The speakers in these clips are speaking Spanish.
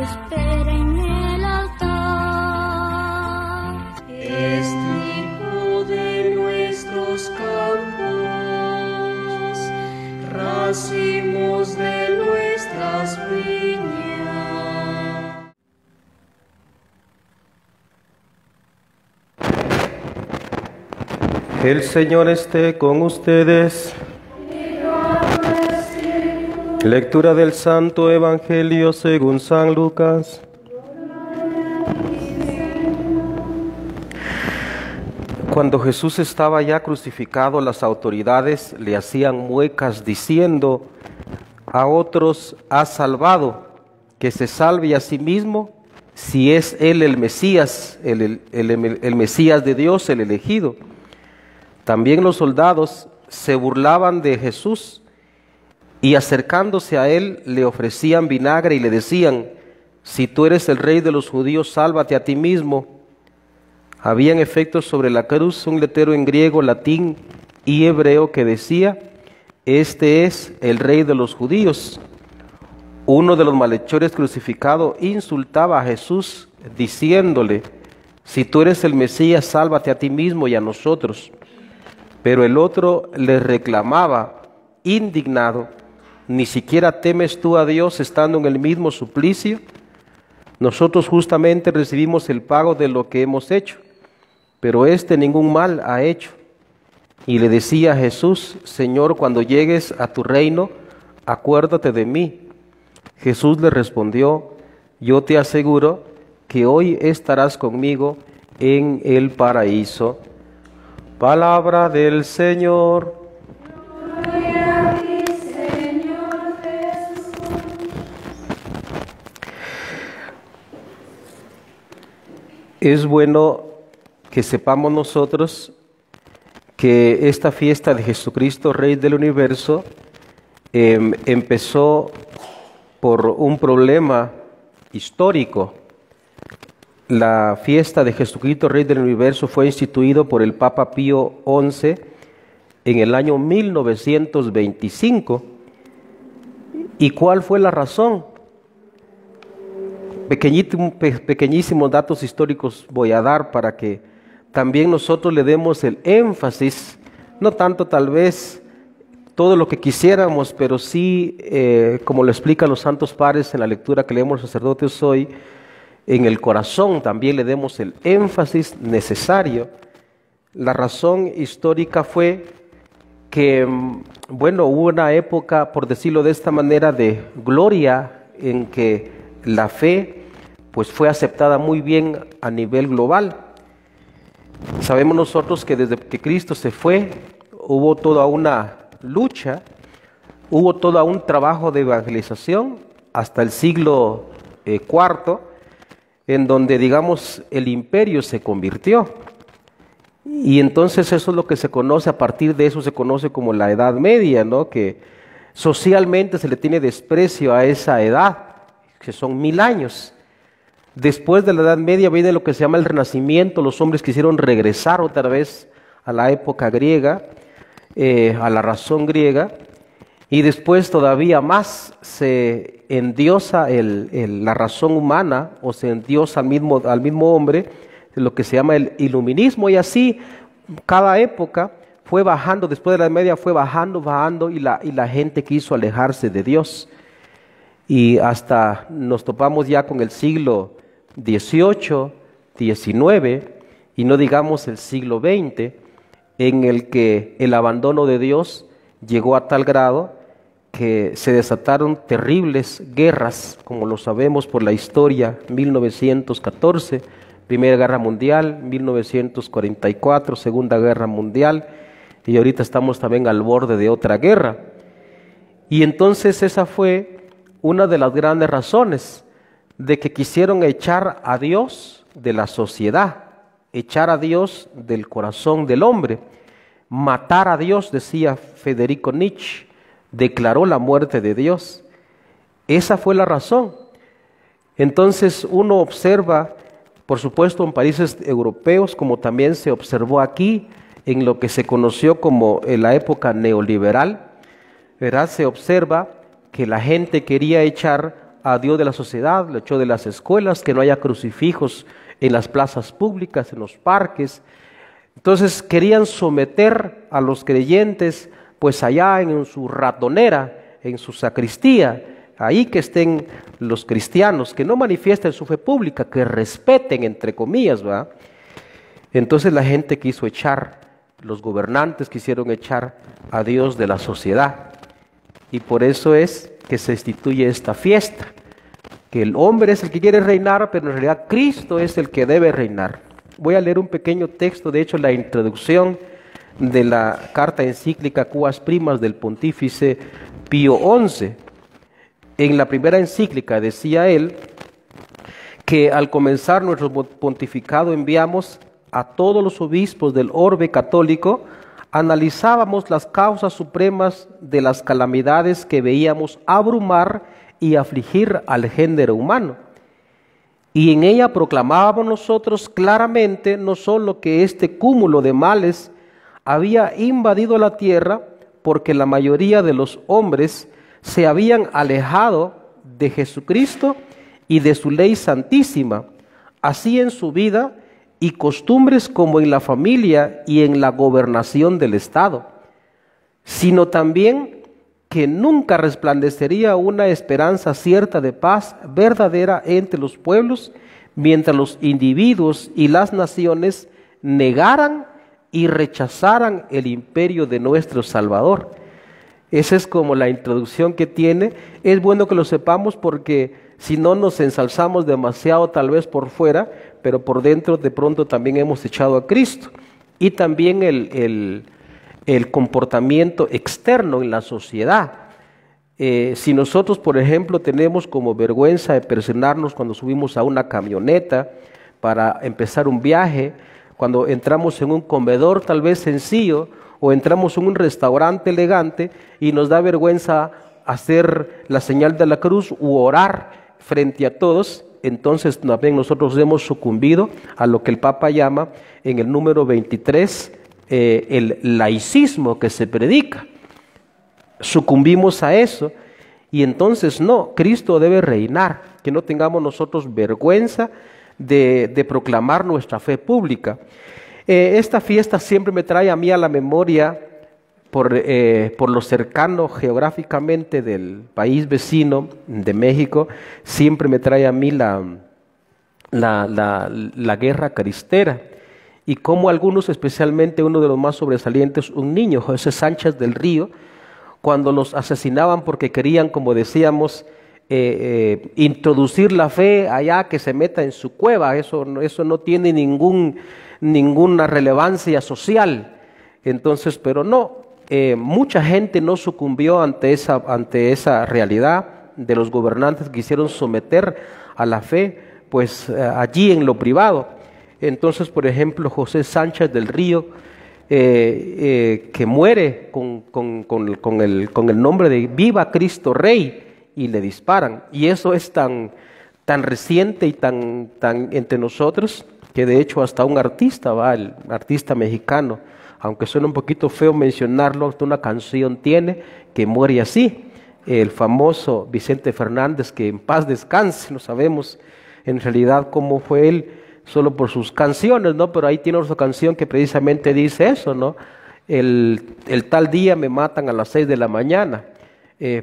espera en el altar. Es trigo de nuestros campos, racimos de nuestras viñas. El Señor esté con ustedes. Lectura del Santo Evangelio según San Lucas. Cuando Jesús estaba ya crucificado, las autoridades le hacían muecas diciendo: a otros ha salvado, que se salve a sí mismo, si es él el Mesías, el Mesías de Dios, el elegido. También los soldados se burlaban de Jesús y acercándose a él le ofrecían vinagre y le decían: si tú eres el rey de los judíos, sálvate a ti mismo. Había en efecto sobre la cruz un letrero en griego, latín y hebreo que decía: este es el rey de los judíos. Uno de los malhechores crucificados insultaba a Jesús diciéndole: si tú eres el Mesías, sálvate a ti mismo y a nosotros. Pero el otro le reclamaba, indignado: ¿ni siquiera temes tú a Dios estando en el mismo suplicio? Nosotros justamente recibimos el pago de lo que hemos hecho, pero éste ningún mal ha hecho. Y le decía a Jesús: Señor, cuando llegues a tu reino, acuérdate de mí. Jesús le respondió: yo te aseguro que hoy estarás conmigo en el paraíso. Palabra del Señor. Gloria a ti, Señor Jesús. Es bueno que sepamos nosotros que esta fiesta de Jesucristo, Rey del Universo, empezó por un problema histórico. La fiesta de Jesucristo, Rey del Universo, fue instituido por el Papa Pío XI en el año 1925. ¿Y cuál fue la razón? Pequeñísimos datos históricos voy a dar para que también nosotros le demos el énfasis, no tanto tal vez todo lo que quisiéramos, pero sí, como lo explican los santos padres en la lectura que leemos los sacerdotes hoy, en el corazón también le demos el énfasis necesario. La razón histórica fue que, bueno, hubo una época, por decirlo de esta manera, de gloria en que la fe pues fue aceptada muy bien a nivel global. Sabemos nosotros que desde que Cristo se fue, hubo toda una lucha, hubo todo un trabajo de evangelización hasta el siglo IV, en donde, digamos, el imperio se convirtió. Y entonces eso es lo que se conoce, a partir de eso se conoce como la Edad Media, ¿no? Que socialmente se le tiene desprecio a esa edad, que son 1000 años. Después de la Edad Media viene lo que se llama el Renacimiento. Los hombres quisieron regresar otra vez a la época griega, a la razón griega, y después todavía más se endiosa la razón humana, o se endiosa al mismo hombre, lo que se llama el iluminismo, y así cada época fue bajando. Después de la Edad Media fue bajando, y la gente quiso alejarse de Dios, y hasta nos topamos ya con el siglo XVIII, XIX, y no digamos el siglo XX, en el que el abandono de Dios llegó a tal grado que se desataron terribles guerras, como lo sabemos por la historia. 1914, Primera Guerra Mundial; 1944, Segunda Guerra Mundial, y ahorita estamos también al borde de otra guerra. Y entonces esa fue una de las grandes razones de que quisieron echar a Dios de la sociedad, echar a Dios del corazón del hombre, matar a Dios, decía Federico Nietzsche, declaró la muerte de Dios. Esa fue la razón. Entonces uno observa, por supuesto, en países europeos, como también se observó aquí, en lo que se conoció como la época neoliberal, ¿verdad? Se observa que la gente quería echar a Dios de la sociedad, lo echó de las escuelas, que no haya crucifijos en las plazas públicas, en los parques. Entonces querían someter a los creyentes, pues allá en su ratonera, en su sacristía, ahí que estén los cristianos, que no manifiesten su fe pública, que respeten, entre comillas, ¿verdad? Entonces la gente quiso echar, los gobernantes quisieron echar a Dios de la sociedad. Y por eso es que se instituye esta fiesta, que el hombre es el que quiere reinar, pero en realidad Cristo es el que debe reinar. Voy a leer un pequeño texto, de hecho la introducción de la carta encíclica Cuas Primas del Pontífice Pío XI. En la primera encíclica decía él que al comenzar nuestro pontificado enviamos a todos los obispos del orbe católico, analizábamos las causas supremas de las calamidades que veíamos abrumar y afligir al género humano. Y en ella proclamábamos nosotros claramente no solo que este cúmulo de males había invadido la tierra, porque la mayoría de los hombres se habían alejado de Jesucristo y de su ley santísima, así en su vida y costumbres como en la familia y en la gobernación del Estado, sino también que nunca resplandecería una esperanza cierta de paz verdadera entre los pueblos, mientras los individuos y las naciones negaran y rechazaran el imperio de nuestro Salvador. Esa es como la introducción que tiene. Es bueno que lo sepamos porque si no nos ensalzamos demasiado tal vez por fuera, pero por dentro de pronto también hemos echado a Cristo. Y también el comportamiento externo en la sociedad. Si nosotros, por ejemplo, tenemos como vergüenza de personarnos cuando subimos a una camioneta para empezar un viaje, cuando entramos en un comedor tal vez sencillo, o entramos en un restaurante elegante y nos da vergüenza hacer la señal de la cruz u orar frente a todos, entonces también nosotros hemos sucumbido a lo que el Papa llama en el número 23 el laicismo que se predica. Sucumbimos a eso y entonces no, Cristo debe reinar, que no tengamos nosotros vergüenza de proclamar nuestra fe pública. Esta fiesta siempre me trae a mí a la memoria, por lo cercano geográficamente del país vecino de México, siempre me trae a mí la guerra cristera, y como algunos, especialmente uno de los más sobresalientes, un niño, José Sánchez del Río, cuando los asesinaban porque querían, como decíamos, introducir la fe allá, que se meta en su cueva, eso no tiene ninguna relevancia social. Entonces, pero no, mucha gente no sucumbió ante esa realidad de los gobernantes que quisieron someter a la fe, pues allí en lo privado. Entonces, por ejemplo, José Sánchez del Río, que muere con el nombre de Viva Cristo Rey, y le disparan. Y eso es tan reciente y tan entre nosotros, que de hecho hasta un artista, el artista mexicano, aunque suena un poquito feo mencionarlo, hasta una canción tiene que muere así. El famoso Vicente Fernández, que en paz descanse, no sabemos en realidad cómo fue él, solo por sus canciones, ¿no? Pero ahí tiene otra canción que precisamente dice eso, ¿no? El tal día me matan a las 6 de la mañana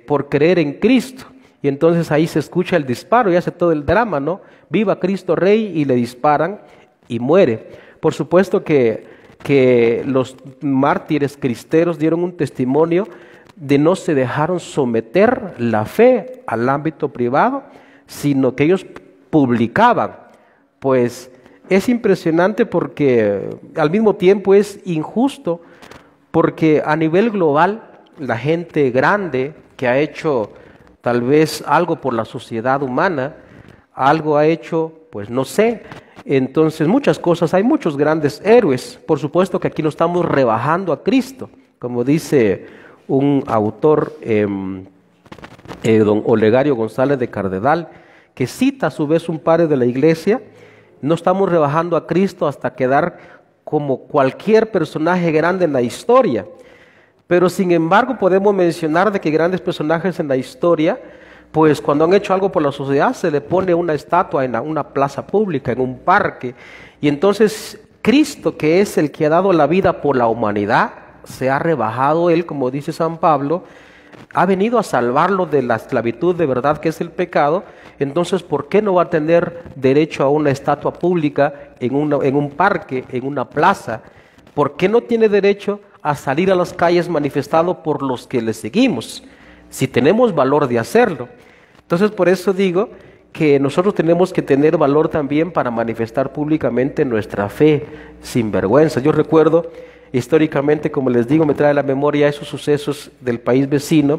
por creer en Cristo. Y entonces ahí se escucha el disparo y hace todo el drama, ¿no? Viva Cristo Rey, y le disparan y muere. Por supuesto que los mártires cristeros dieron un testimonio de no se dejaron someter la fe al ámbito privado, sino que ellos publicaban. Pues es impresionante porque al mismo tiempo es injusto, porque a nivel global la gente grande que ha hecho tal vez algo por la sociedad humana, algo ha hecho, pues no sé, entonces muchas cosas, hay muchos grandes héroes. Por supuesto que aquí no estamos rebajando a Cristo, como dice un autor, don Olegario González de Cardenal, que cita a su vez un padre de la iglesia. No estamos rebajando a Cristo hasta quedar como cualquier personaje grande en la historia, pero sin embargo podemos mencionar de que grandes personajes en la historia pues cuando han hecho algo por la sociedad se le pone una estatua en una plaza pública, en un parque. Y entonces Cristo, que es el que ha dado la vida por la humanidad, se ha rebajado Él, como dice San Pablo, ha venido a salvarlo de la esclavitud de verdad que es el pecado. Entonces, ¿por qué no va a tener derecho a una estatua pública en un parque, en una plaza? ¿Por qué no tiene derecho a salir a las calles manifestado por los que le seguimos, si tenemos valor de hacerlo? Entonces, por eso digo que nosotros tenemos que tener valor también para manifestar públicamente nuestra fe sin vergüenza. Yo recuerdo históricamente, como les digo, me trae a la memoria esos sucesos del país vecino,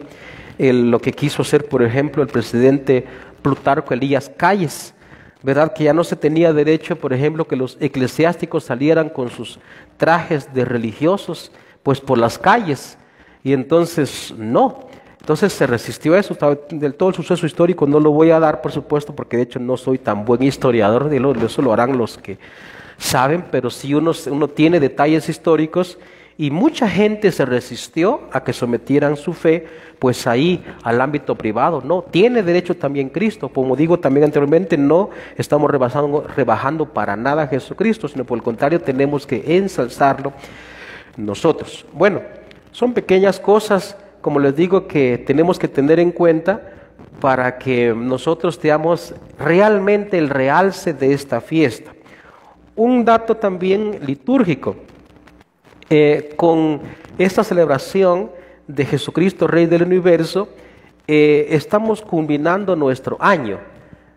lo que quiso hacer, por ejemplo, el presidente Plutarco Elías Calles, ¿verdad? Que ya no se tenía derecho, por ejemplo, que los eclesiásticos salieran con sus trajes de religiosos, pues por las calles, y entonces no. Entonces se resistió a eso. Del todo el suceso histórico no lo voy a dar, por supuesto, porque de hecho no soy tan buen historiador, de eso lo harán los que saben, pero si uno tiene detalles históricos, y mucha gente se resistió a que sometieran su fe, pues ahí al ámbito privado. No, tiene derecho también Cristo. Como digo también anteriormente, no estamos rebajando para nada a Jesucristo, sino por el contrario tenemos que ensalzarlo nosotros. Bueno, son pequeñas cosas, como les digo, que tenemos que tener en cuenta para que nosotros veamos realmente el realce de esta fiesta. Un dato también litúrgico, con esta celebración de Jesucristo, Rey del Universo, estamos culminando nuestro año.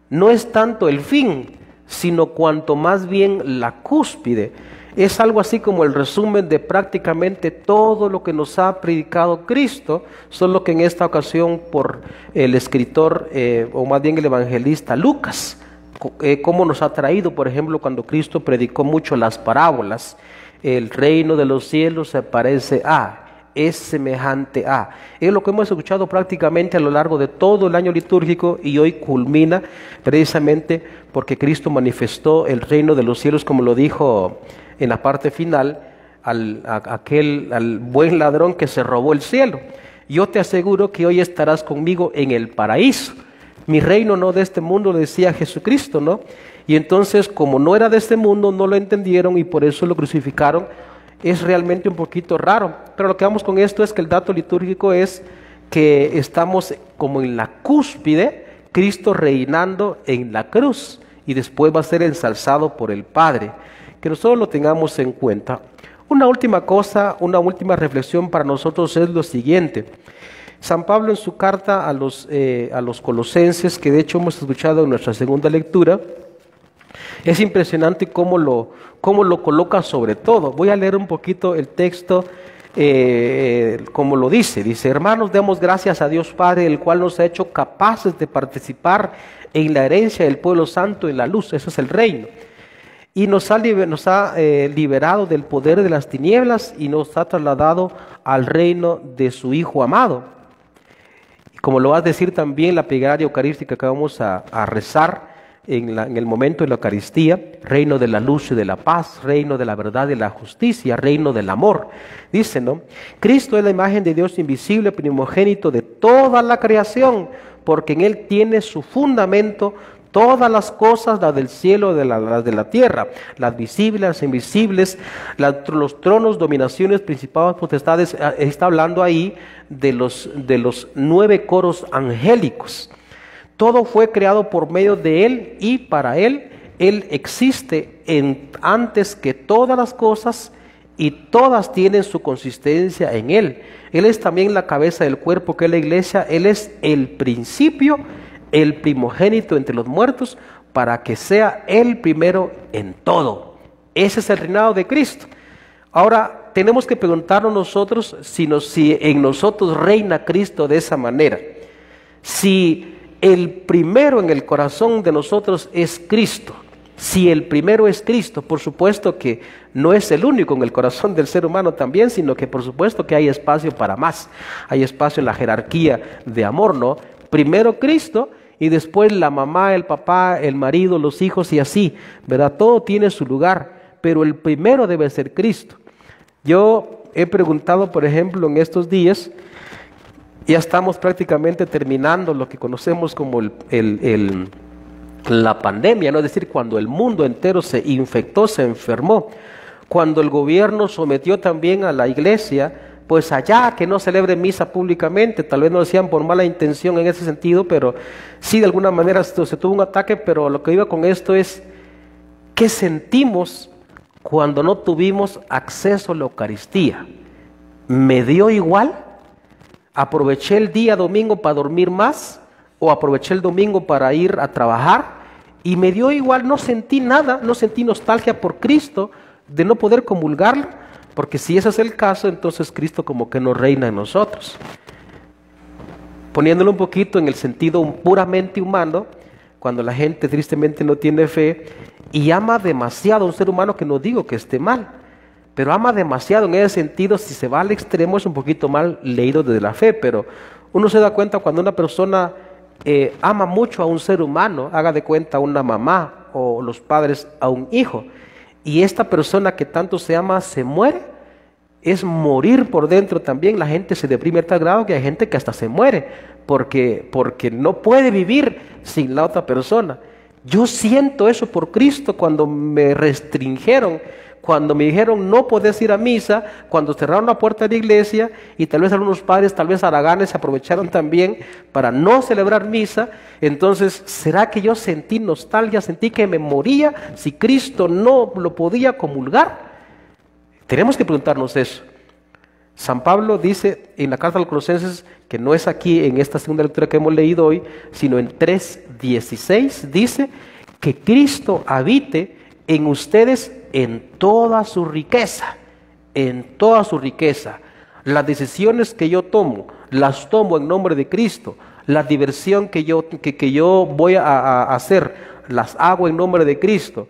No es tanto el fin, sino cuanto más bien la cúspide. Es algo así como el resumen de prácticamente todo lo que nos ha predicado Cristo, solo que en esta ocasión por el escritor, o más bien el evangelista Lucas, cómo nos ha traído, por ejemplo, cuando Cristo predicó mucho las parábolas. El reino de los cielos se parece a, es semejante a. Es lo que hemos escuchado prácticamente a lo largo de todo el año litúrgico, y hoy culmina precisamente porque Cristo manifestó el reino de los cielos, como lo dijo en la parte final, al buen ladrón que se robó el cielo. Yo te aseguro que hoy estarás conmigo en el paraíso. Mi reino no de este mundo, decía Jesucristo, ¿no? Y entonces, como no era de este mundo, no lo entendieron y por eso lo crucificaron. Es realmente un poquito raro, pero lo que vamos con esto es que el dato litúrgico es que estamos como en la cúspide, Cristo reinando en la cruz, y después va a ser ensalzado por el Padre. Que nosotros lo tengamos en cuenta. Una última cosa, una última reflexión para nosotros es lo siguiente. San Pablo en su carta a los colosenses, que de hecho hemos escuchado en nuestra segunda lectura, es impresionante cómo lo coloca sobre todo. Voy a leer un poquito el texto como lo dice. Dice: hermanos, demos gracias a Dios Padre, el cual nos ha hecho capaces de participar en la herencia del pueblo santo en la luz. Eso es el reino. Y nos ha liberado del poder de las tinieblas y nos ha trasladado al reino de su Hijo amado. Como lo va a decir también la plegaria eucarística que vamos a rezar en el momento de la Eucaristía: reino de la luz y de la paz, reino de la verdad y la justicia, reino del amor. Dice, ¿no? Cristo es la imagen de Dios invisible, primogénito de toda la creación, porque en Él tiene su fundamento todas las cosas, las del cielo y las de la tierra, las visibles, las invisibles, los tronos, dominaciones, principados, potestades. Está hablando ahí de los 9 coros angélicos. Todo fue creado por medio de Él y para Él. Él existe antes que todas las cosas y todas tienen su consistencia en Él. Él es también la cabeza del cuerpo que es la iglesia. Él es el principio, el primogénito entre los muertos, para que sea el primero en todo. Ese es el reinado de Cristo. Ahora tenemos que preguntarnos nosotros si en nosotros reina Cristo de esa manera. Si el primero en el corazón de nosotros es Cristo, si el primero es Cristo, por supuesto que no es el único en el corazón del ser humano también, sino que por supuesto que hay espacio para más. Hay espacio en la jerarquía de amor, ¿no? Primero Cristo y después la mamá, el papá, el marido, los hijos y así, ¿verdad? Todo tiene su lugar, pero el primero debe ser Cristo. Yo he preguntado, por ejemplo, en estos días, Ya estamos prácticamente terminando lo que conocemos como la pandemia, ¿no? Es decir, cuando el mundo entero se infectó, se enfermó, cuando el gobierno sometió también a la iglesia, pues allá que no celebre misa públicamente, tal vez no lo hacían por mala intención en ese sentido, pero sí de alguna manera se tuvo un ataque. Pero lo que iba con esto es, ¿qué sentimos cuando no tuvimos acceso a la Eucaristía? ¿Me dio igual? ¿Aproveché el día domingo para dormir más? ¿O aproveché el domingo para ir a trabajar? Y me dio igual, no sentí nada, no sentí nostalgia por Cristo de no poder comulgarlo, porque si ese es el caso, entonces Cristo como que no reina en nosotros. Poniéndolo un poquito en el sentido puramente humano, cuando la gente tristemente no tiene fe y ama demasiado a un ser humano, que no digo que esté mal, pero ama demasiado en ese sentido, si se va al extremo es un poquito mal leído desde la fe, pero uno se da cuenta cuando una persona ama mucho a un ser humano, haga de cuenta a una mamá o los padres a un hijo, y esta persona que tanto se ama se muere, es morir por dentro también. La gente se deprime a tal grado que hay gente que hasta se muere, porque no puede vivir sin la otra persona. Yo siento eso por Cristo cuando me restringieron, cuando me dijeron no podés ir a misa, cuando cerraron la puerta de la iglesia, y tal vez algunos padres, tal vez haraganes, se aprovecharon también para no celebrar misa. Entonces, ¿será que yo sentí nostalgia, sentí que me moría si Cristo no lo podía comulgar? Tenemos que preguntarnos eso. San Pablo dice en la carta a los Colosenses, que no es aquí en esta segunda lectura que hemos leído hoy, sino en 3:16, dice que Cristo habite en ustedes en toda su riqueza, en toda su riqueza. Las decisiones que yo tomo, las tomo en nombre de Cristo. La diversión que yo voy a hacer, las hago en nombre de Cristo.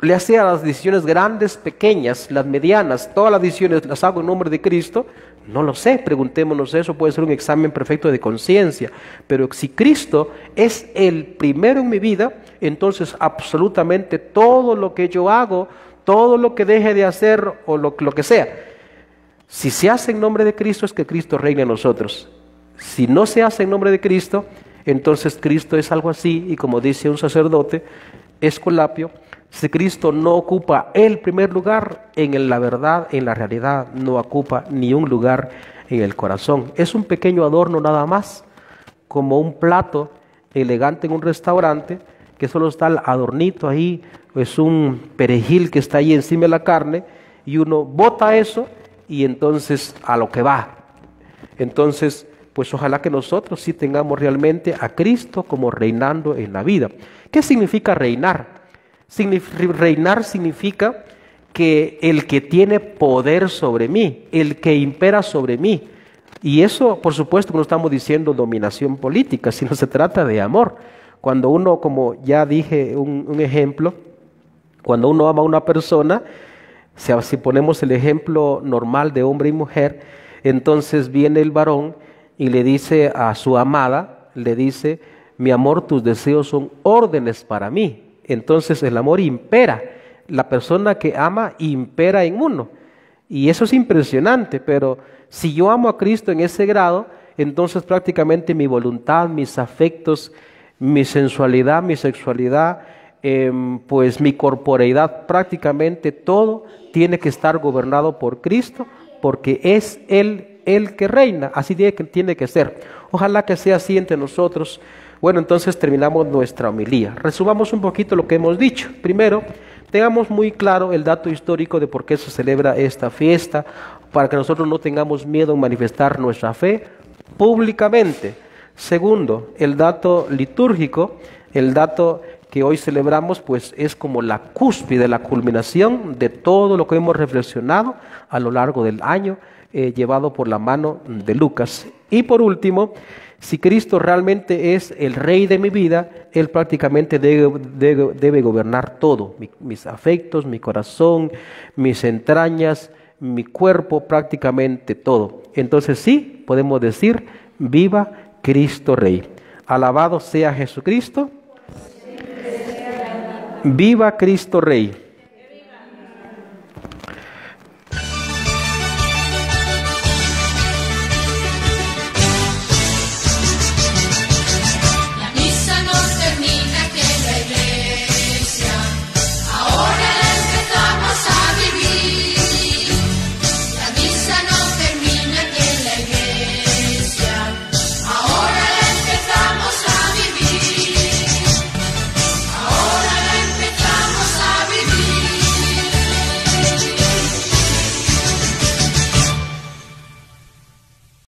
Le sea las decisiones grandes, pequeñas, las medianas, todas las decisiones las hago en nombre de Cristo. No lo sé, preguntémonos eso, puede ser un examen perfecto de conciencia. Pero si Cristo es el primero en mi vida, entonces absolutamente todo lo que yo hago, todo lo que deje de hacer o lo que sea, si se hace en nombre de Cristo, es que Cristo reina en nosotros. Si no se hace en nombre de Cristo, entonces Cristo es algo así, y como dice un sacerdote, Escolapio, si Cristo no ocupa el primer lugar en la verdad, en la realidad, no ocupa ni un lugar en el corazón. Es un pequeño adorno nada más, como un plato elegante en un restaurante, que solo está el adornito ahí, es un perejil que está ahí encima de la carne, y uno bota eso y entonces a lo que va. Entonces, pues ojalá que nosotros sí tengamos realmente a Cristo como reinando en la vida. ¿Qué significa reinar? Reinar significa que el que tiene poder sobre mí, el que impera sobre mí. Y eso, por supuesto, no estamos diciendo dominación política, sino se trata de amor. Cuando uno, como ya dije, un ejemplo, cuando uno ama a una persona, si ponemos el ejemplo normal de hombre y mujer, entonces viene el varón y le dice a su amada, le dice, mi amor, tus deseos son órdenes para mí. Entonces el amor impera, la persona que ama impera en uno. Y eso es impresionante, pero si yo amo a Cristo en ese grado, entonces prácticamente mi voluntad, mis afectos, mi sensualidad, mi sexualidad, pues mi corporeidad, prácticamente todo tiene que estar gobernado por Cristo, porque es Él el que reina, así tiene que ser. Ojalá que sea así entre nosotros. Bueno, entonces terminamos nuestra homilía. Resumamos un poquito lo que hemos dicho. Primero, tengamos muy claro el dato histórico de por qué se celebra esta fiesta, para que nosotros no tengamos miedo en manifestar nuestra fe públicamente. Segundo, el dato litúrgico, el dato que hoy celebramos, pues es como la cúspide, la culminación de todo lo que hemos reflexionado a lo largo del año, llevado por la mano de Lucas. Y por último, si Cristo realmente es el Rey de mi vida, Él prácticamente debe gobernar todo, mis afectos, mi corazón, mis entrañas, mi cuerpo, prácticamente todo. Entonces sí, podemos decir, viva Cristo Rey. Alabado sea Jesucristo. Viva Cristo Rey.